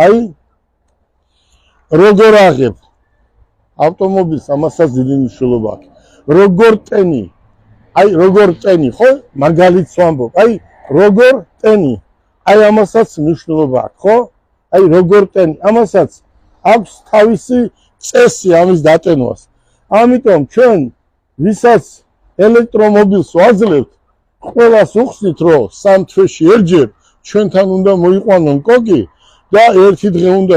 აი როგორ აღებ ავტომობილს ამასაც დიდი მნიშვნელობა აქვს. როგორ ტენი, აი როგორ ტენი, ხო? მაგალითს ვამბობ, აი როგორ ტენი, აი ამასაც მნიშვნელობა აქვს, ხო? აი როგორ ტენი, ამასაც აქვს თავისი წესი ამის დატენვას. ამიტომ ჩვენ ვისაც ელექტრომობილს ვაძლევთ, ყველას უხსნით, რომ 3 თვეში ერთჯერ ჩვენთან უნდა მოიყვანონ კოკი და ერთი დღე უნდა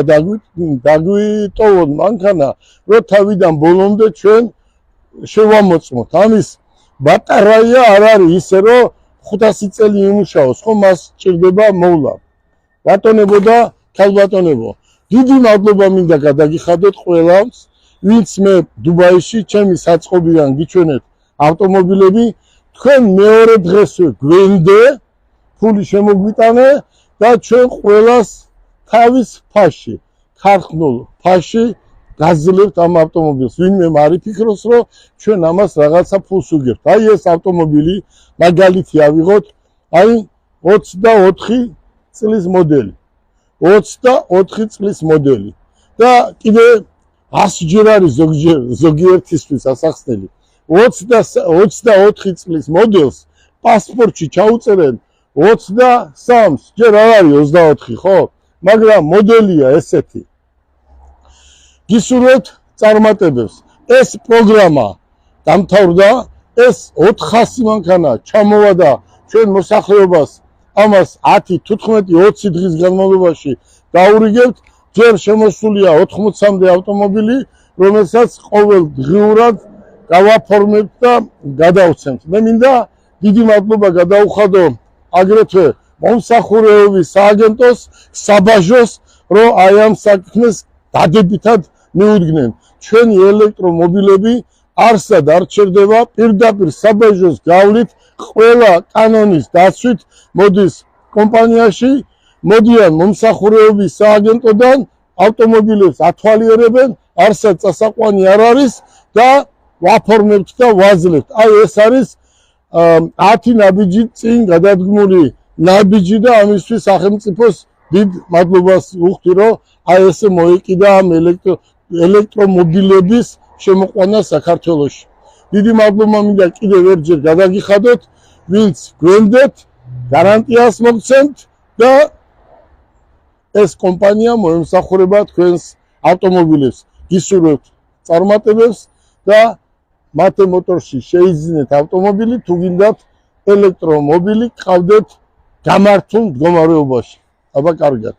დაგვიტოვონ მანქანა, რომ თავიდან ბოლომდე ჩვენ შევამოწმოთ. ამის ბატარეა არ არის ისე, რომ 500 წელი იმუშაოს, ხო, მას ჭირდება მოვლა. ბატონებო და ქალბატონებო, დიდი მადლობა მინდა გადაგიხადოთ ყველას, ვინც მე დუბაიში ჩემი საწყობიდან გიჩვენეთ ავტომობილები, თქვენ მეორე დღესვე გვენდე, ფული შემოგვიტანე და ჩვენ ყველას თავის ფაში, ქარხნულ ფაში გაძლევთ ამ ავტომობილს. ვინმე არ იფიქროს, რომ ჩვენ ამას რაღაცა ფულს უგებთ. აი ეს ავტომობილი მაგალითი ავიღოთ, აი 24 წლის მოდელი. 24 წლის მოდელი. და კიდე 100 ჯერ არის ზოგიერთისთვის ასახსნელი. 24 წლის მოდელს პასპორტში ჩაუწერენ 23-ს, ჯერ არ არის 24, ხო? მაგრამ მოდელია ესეთი. გისურვებთ წარმატებებს. ეს პროგრამა დამთავრდა, ეს 400 მანქანა ჩამოვა და ჩვენ მოსახლეობას ამას 10, 15, 20 დღის განმავლობაში დაურიგებთ. ჯერ შემოსულია 80-მდე ავტომობილი, რომელსაც ყოველ დღიურად გავაფორმებთ და გადავცემთ. მე მინდა დიდი მადლობა გადაუხადო აგრეთვე მომსახურეობის სააგენტოს, საბაჟოს, რომ აი ამ საქმეს დადებითად მიუდგნენ. ჩვენი ელექტრომობილები არსად არ ჩერდება, პირდაპირ საბაჟოს გავლით, ყველა კანონის დაცვით მოდის კომპანიაში, მოდიან მომსახურეობის სააგენტოდან, ავტომობილებს ათვალიერებენ, არსად წასაყვანი არ არის და ვაფორმებთ და ვაძლევთ. აი ეს არის 10 ნაბიჯი წინ გადადგმული ნაბიჯი და ამისთვის სახელმწიფოს დიდ მადლობას ვუხდი, რომ აი ესე მოეკიდა ამ ელექტრომობილების შემოყვანა საქართველოში. დიდი მადლობა მინდა კიდევ ერთჯერ გადაგიხადოთ, ვინც გვენდეთ, გარანტიას მოგცემთ და ეს კომპანია მოემსახურება თქვენს ავტომობილებს. გისურვებთ წარმატებებს და მათე მოტორში შეიძინეთ ავტომობილი, თუ გინდათ ელექტრომობილი, გყავდეთ გამართულ მდგომარეობაში. აბა კარგად.